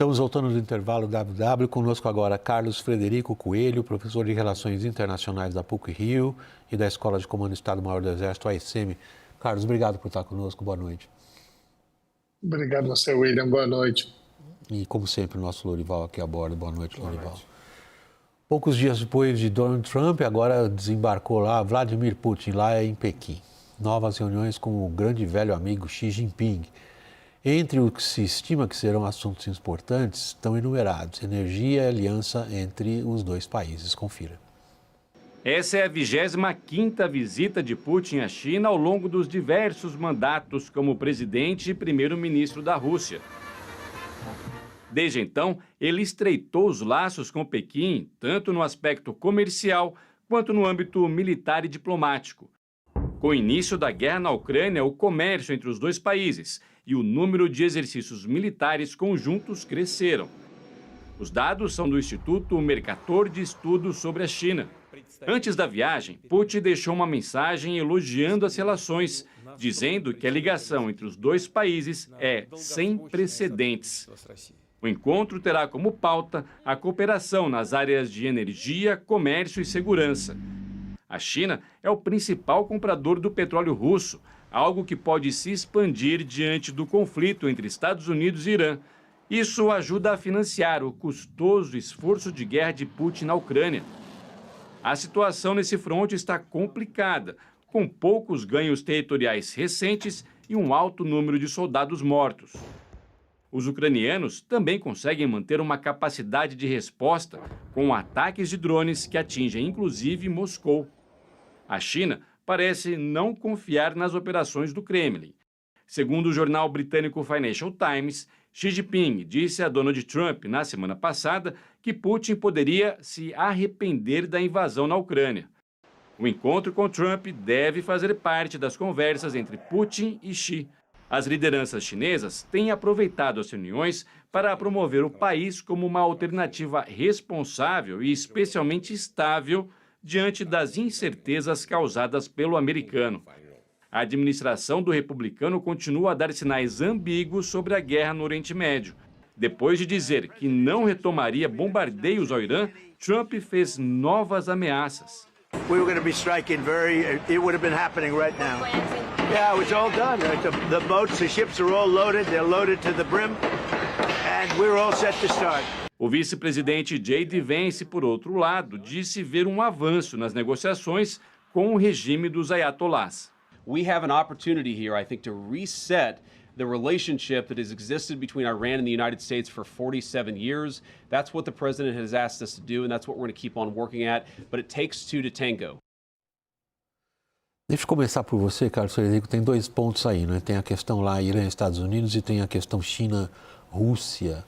Estamos voltando do intervalo WW. Conosco agora Carlos Frederico Coelho, professor de Relações Internacionais da PUC-Rio e da Escola de Comando Estado-Maior do Exército, AECEM. Carlos, obrigado por estar conosco. Boa noite. Obrigado a você, William. Boa noite. E, como sempre, o nosso Lorival aqui a bordo. Boa noite, Lorival. Poucos dias depois de Donald Trump, agora desembarcou lá Vladimir Putin, lá em Pequim. Novas reuniões com o grande velho amigo Xi Jinping. Entre o que se estima que serão assuntos importantes, estão enumerados: energia e aliança entre os dois países. Confira. Essa é a 25ª visita de Putin à China ao longo dos diversos mandatos como presidente e primeiro-ministro da Rússia. Desde então, ele estreitou os laços com Pequim, tanto no aspecto comercial quanto no âmbito militar e diplomático. Com o início da guerra na Ucrânia, o comércio entre os dois países e o número de exercícios militares conjuntos cresceram. Os dados são do Instituto Mercator de Estudos sobre a China. Antes da viagem, Putin deixou uma mensagem elogiando as relações, dizendo que a ligação entre os dois países é sem precedentes. O encontro terá como pauta a cooperação nas áreas de energia, comércio e segurança. A China é o principal comprador do petróleo russo, algo que pode se expandir diante do conflito entre Estados Unidos e Irã. Isso ajuda a financiar o custoso esforço de guerra de Putin na Ucrânia. A situação nesse fronte está complicada, com poucos ganhos territoriais recentes e um alto número de soldados mortos. Os ucranianos também conseguem manter uma capacidade de resposta com ataques de drones que atingem inclusive Moscou. A China parece não confiar nas operações do Kremlin. Segundo o jornal britânico Financial Times, Xi Jinping disse a Donald Trump na semana passada que Putin poderia se arrepender da invasão na Ucrânia. O encontro com Trump deve fazer parte das conversas entre Putin e Xi. As lideranças chinesas têm aproveitado as reuniões para promover o país como uma alternativa responsável e especialmente estável diante das incertezas causadas pelo americano. A administração do republicano continua a dar sinais ambíguos sobre a guerra no Oriente Médio. Depois de dizer que não retomaria bombardeios ao Irã, Trump fez novas ameaças. We were going to be striking it would have been happening right now. Yeah, it was all done. The boats, the ships are all loaded. They're loaded to the brim. And we're all set to start. O vice-presidente J.D. Vance, por outro lado, disse ver um avanço nas negociações com o regime dos ayatollahs. We have an opportunity here, I think, to reset the relationship that has existed between Iran and the United States for 47 years. That's what the president has asked us to do, and that's what we're going to keep on working at. But it takes two to tango. Deixa eu começar por você, Carlos Frederico. Tem dois pontos aí, né? Tem a questão lá Irã e Estados Unidos e tem a questão China-Rússia.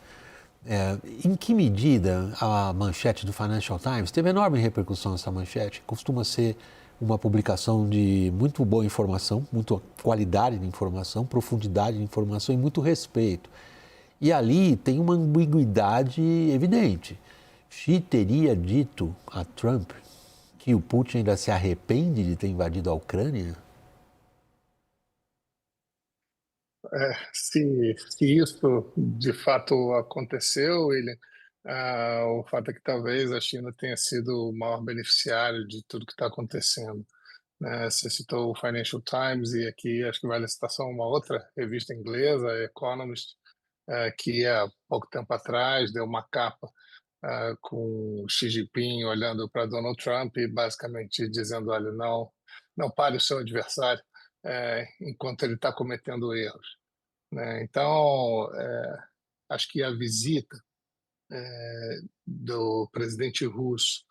Em que medida a manchete do Financial Times teve enorme repercussão essa manchete? Costuma ser uma publicação de muito boa informação, muita qualidade de informação, profundidade de informação e muito respeito. E ali tem uma ambiguidade evidente. Xi teria dito a Trump que o Putin ainda se arrepende de ter invadido a Ucrânia? Se isso de fato aconteceu, o fato é que talvez a China tenha sido o maior beneficiário de tudo que está acontecendo. Né? Você citou o Financial Times e aqui acho que vale a citação uma outra revista inglesa, a Economist, que há pouco tempo atrás deu uma capa com Xi Jinping olhando para Donald Trump e basicamente dizendo, olha, não pare o seu adversário enquanto ele está cometendo erros. Né? Então, acho que a visita do presidente russo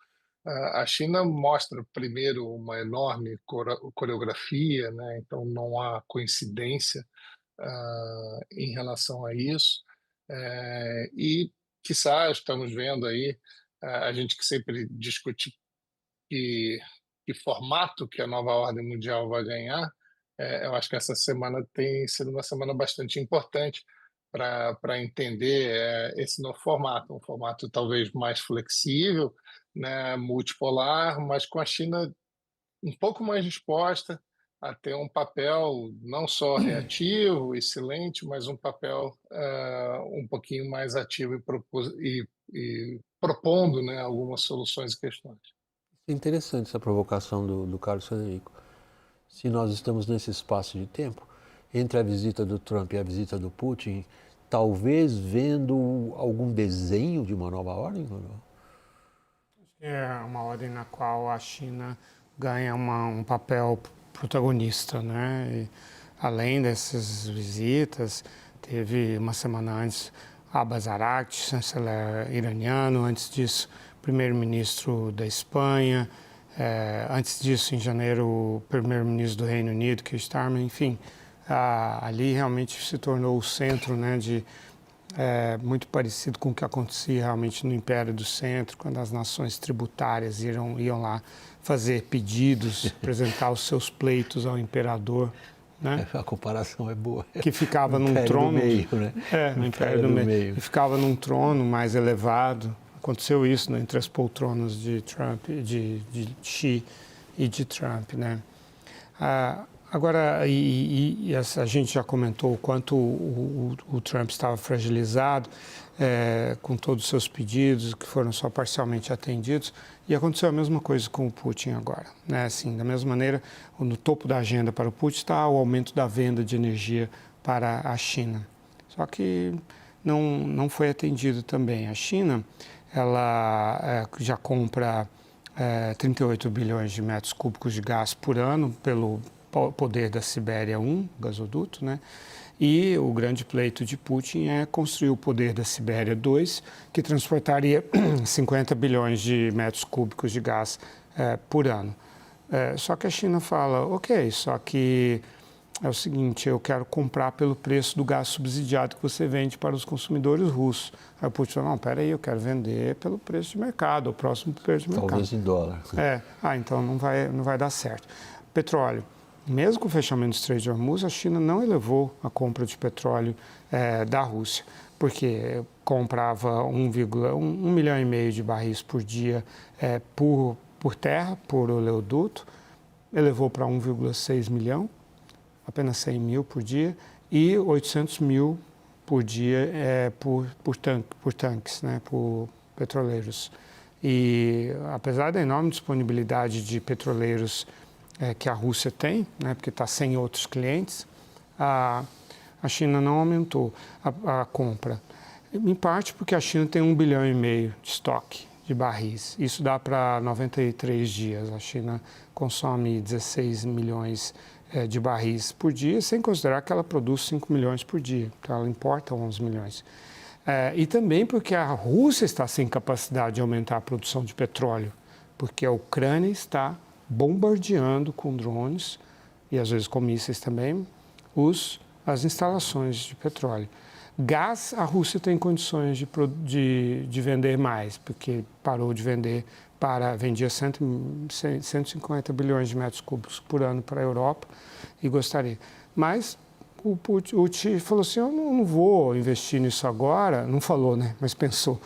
à China mostra, primeiro, uma enorme coreografia, né? Então não há coincidência em relação a isso. E, quiçá, estamos vendo aí, a gente que sempre discute que formato que a nova ordem mundial vai ganhar. Eu acho que essa semana tem sido uma semana bastante importante para entender esse novo formato, um formato talvez mais flexível, né, multipolar, mas com a China um pouco mais disposta a ter um papel não só reativo e silente, mas um papel um pouquinho mais ativo e propondo, né, algumas soluções e questões. É interessante essa provocação do Carlos Frederico. Se nós estamos nesse espaço de tempo, entre a visita do Trump e a visita do Putin, talvez vendo algum desenho de uma nova ordem? Ou não? É uma ordem na qual a China ganha um papel protagonista, né? E, além dessas visitas, teve uma semana antes Abbas Araghchi, chanceler iraniano, antes disso primeiro-ministro da Espanha, antes disso, em janeiro, o primeiro-ministro do Reino Unido, Keir Starmer, enfim, ali realmente se tornou o centro, né, muito parecido com o que acontecia realmente no Império do Centro, quando as nações tributárias iam lá fazer pedidos, apresentar os seus pleitos ao imperador, né? A comparação é boa. Que ficava num trono, do meio, né? No Império do Meio. E ficava num trono mais elevado. Aconteceu isso, né, entre as poltronas de Trump, de Xi e de Trump, né? Agora, a gente já comentou o quanto o Trump estava fragilizado com todos os seus pedidos, que foram só parcialmente atendidos, e aconteceu a mesma coisa com o Putin agora, né? Assim, da mesma maneira, no topo da agenda para o Putin está o aumento da venda de energia para a China. Só que não foi atendido também. A China, ela já compra 38 bilhões de metros cúbicos de gás por ano pelo poder da Sibéria 1, gasoduto, né? E o grande pleito de Putin é construir o poder da Sibéria 2, que transportaria 50 bilhões de metros cúbicos de gás por ano. Só que a China fala, ok, só que é o seguinte, eu quero comprar pelo preço do gás subsidiado que você vende para os consumidores russos. Aí o Putin falou, não, peraí, eu quero vender pelo preço de mercado, o próximo preço de mercado. Talvez em dólar. Então não vai dar certo. Petróleo. Mesmo com o fechamento do Estreito de Hormuz, a China não elevou a compra de petróleo da Rússia, porque comprava 1,1 milhão de barris por dia por terra, por oleoduto, elevou para 1,6 milhão, apenas 100 mil por dia, e 800 mil por dia por tanques, né, por petroleiros. E apesar da enorme disponibilidade de petroleiros que a Rússia tem, né, porque está sem outros clientes, a China não aumentou a compra. Em parte porque a China tem 1,5 bilhão de estoque de barris. Isso dá para 93 dias. A China consome 16 milhões de barris por dia, sem considerar que ela produz 5 milhões por dia. Então, ela importa 11 milhões. E também porque a Rússia está sem capacidade de aumentar a produção de petróleo, porque a Ucrânia está bombardeando com drones, e às vezes com mísseis também, as instalações de petróleo. Gás, a Rússia tem condições de vender mais, porque parou de vender vendia 150 bilhões de metros cúbicos por ano para a Europa e gostaria. Mas o Putin falou assim, eu não vou investir nisso agora, não falou, né, mas pensou,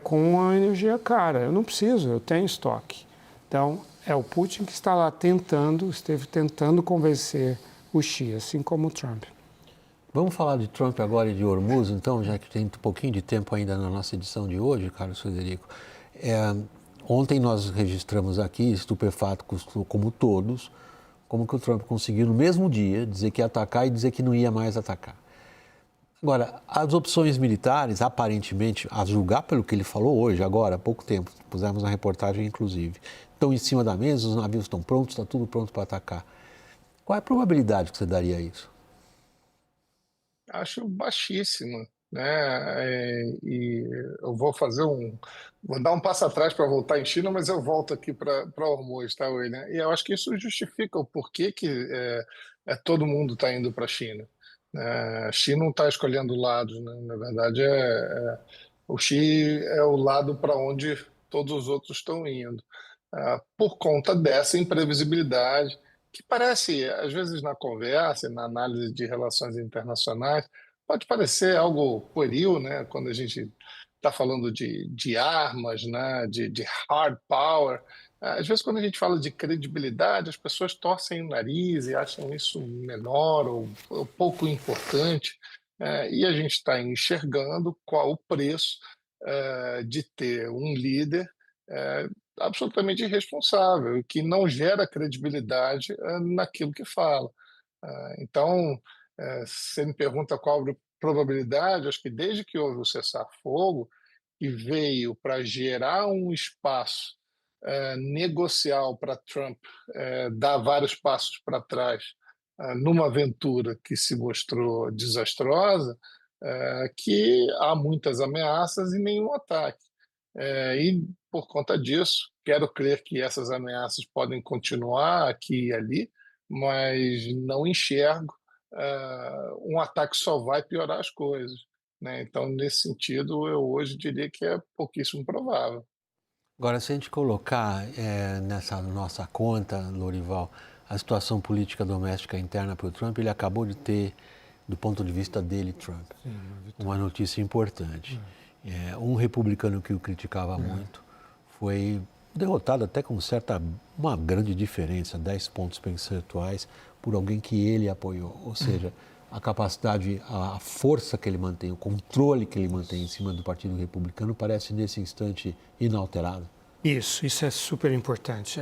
com a energia cara, eu não preciso, eu tenho estoque. Então, é o Putin que está lá esteve tentando convencer o Xi, assim como o Trump. Vamos falar de Trump agora e de Hormuz, então, já que tem um pouquinho de tempo ainda na nossa edição de hoje, Carlos Frederico. Ontem nós registramos aqui, estupefato como todos, como que o Trump conseguiu no mesmo dia dizer que ia atacar e dizer que não ia mais atacar. Agora, as opções militares, aparentemente, a julgar pelo que ele falou hoje, agora, há pouco tempo, pusemos na reportagem inclusive, estão em cima da mesa, os navios estão prontos, está tudo pronto para atacar. Qual é a probabilidade que você daria a isso? Acho baixíssima, né? E eu vou dar um passo atrás para voltar em China, mas eu volto aqui para Hormuz, tá, William? E eu acho que isso justifica o porquê que todo mundo está indo para a China. A China não está escolhendo lados, né? Na verdade, o Xi é o lado para onde todos os outros estão indo, por conta dessa imprevisibilidade, que parece, às vezes, na conversa, na análise de relações internacionais, pode parecer algo pueril, né? Quando a gente está falando de armas, né? De hard power, Às vezes, quando a gente fala de credibilidade, as pessoas torcem o nariz e acham isso menor ou pouco importante, e a gente está enxergando qual o preço de ter um líder eh, absolutamente irresponsável e que não gera credibilidade naquilo que fala. Então, se você me pergunta qual a probabilidade, acho que desde que houve o cessar-fogo, que veio para gerar um espaço negocial para Trump dar vários passos para trás numa aventura que se mostrou desastrosa, que há muitas ameaças e nenhum ataque. E, por conta disso, quero crer que essas ameaças podem continuar aqui e ali, mas não enxergo um ataque só vai piorar as coisas. Né? Então, nesse sentido, eu hoje diria que é pouquíssimo provável. Agora, se a gente colocar nessa nossa conta, Lorival, a situação política doméstica interna para o Trump, ele acabou de ter, do ponto de vista dele, Trump, uma notícia importante. Um republicano que o criticava muito foi derrotado até com uma grande diferença, 10 pontos percentuais, por alguém que ele apoiou. Ou seja, a capacidade, a força que ele mantém, o controle que ele mantém em cima do Partido Republicano parece nesse instante inalterado. Isso é super importante.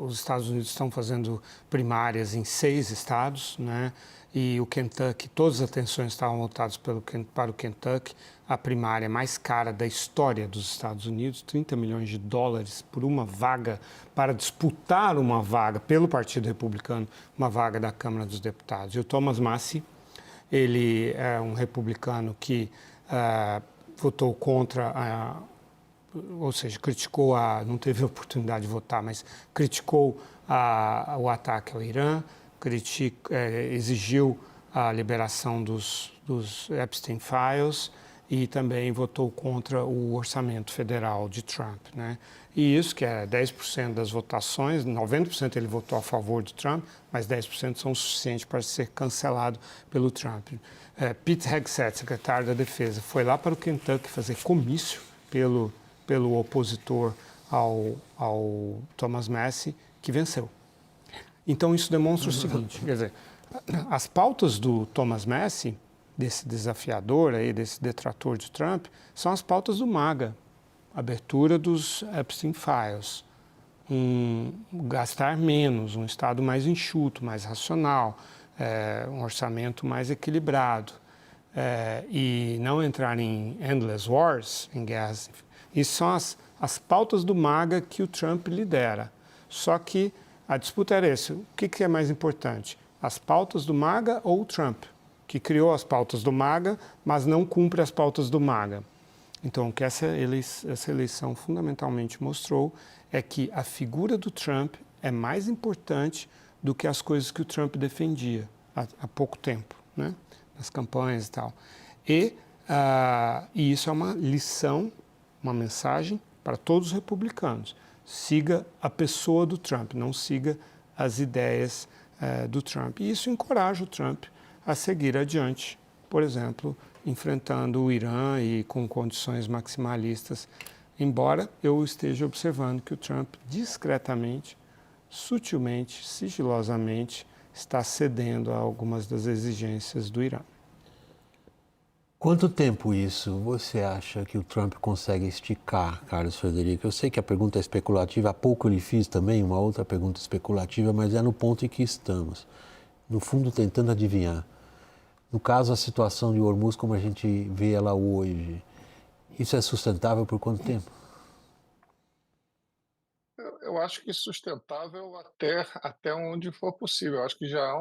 Os Estados Unidos estão fazendo primárias em 6 estados, né? E o Kentucky, todas as atenções estavam voltadas para o Kentucky, a primária mais cara da história dos Estados Unidos, 30 milhões de dólares por uma vaga, para disputar uma vaga pelo Partido Republicano, uma vaga da Câmara dos Deputados. E o Thomas Massie, ele é um republicano que votou contra ou seja, criticou não teve oportunidade de votar, mas criticou o ataque ao Irã, exigiu a liberação dos Epstein Files e também votou contra o orçamento federal de Trump, né? E isso que é 10% das votações, 90% ele votou a favor de Trump, mas 10% são o suficiente para ser cancelado pelo Trump. Pete Hegseth, secretário da Defesa, foi lá para o Kentucky fazer comício pelo opositor ao Thomas Massie, que venceu. Então, isso demonstra o seguinte, quer dizer, as pautas do Thomas Massie, desse desafiador aí, desse detrator de Trump, são as pautas do MAGA. Abertura dos Epstein Files, gastar menos, um Estado mais enxuto, mais racional, um orçamento mais equilibrado, e não entrar em endless wars, em guerras. Isso são as pautas do MAGA que o Trump lidera. Só que a disputa era essa. O que é mais importante? As pautas do MAGA ou o Trump, que criou as pautas do MAGA, mas não cumpre as pautas do MAGA? Então, o que essa eleição fundamentalmente mostrou é que a figura do Trump é mais importante do que as coisas que o Trump defendia há pouco tempo, né? Nas campanhas e tal. E isso é uma lição, uma mensagem para todos os republicanos. Siga a pessoa do Trump, não siga as ideias do Trump. E isso encoraja o Trump a seguir adiante, por exemplo, enfrentando o Irã e com condições maximalistas, embora eu esteja observando que o Trump discretamente, sutilmente, sigilosamente, está cedendo a algumas das exigências do Irã. Quanto tempo isso você acha que o Trump consegue esticar, Carlos Frederico? Eu sei que a pergunta é especulativa, há pouco eu lhe fiz também uma outra pergunta especulativa, mas é no ponto em que estamos, no fundo tentando adivinhar. No caso, a situação de Hormuz, como a gente vê ela hoje, isso é sustentável por quanto tempo? Eu acho que sustentável até onde for possível. Eu acho que já há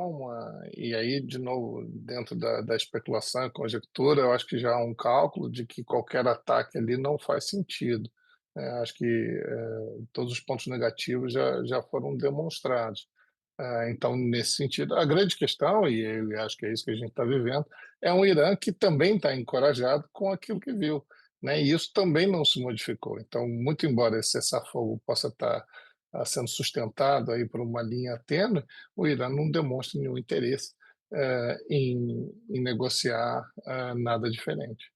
e aí, de novo, dentro da especulação e conjectura, eu acho que já há um cálculo de que qualquer ataque ali não faz sentido. Acho que todos os pontos negativos já foram demonstrados. Então, nesse sentido, a grande questão, e eu acho que é isso que a gente está vivendo, é um Irã que também está encorajado com aquilo que viu. Né? E isso também não se modificou. Então, muito embora esse cessar-fogo possa estar sendo sustentado aí por uma linha tênue, o Irã não demonstra nenhum interesse em negociar nada diferente.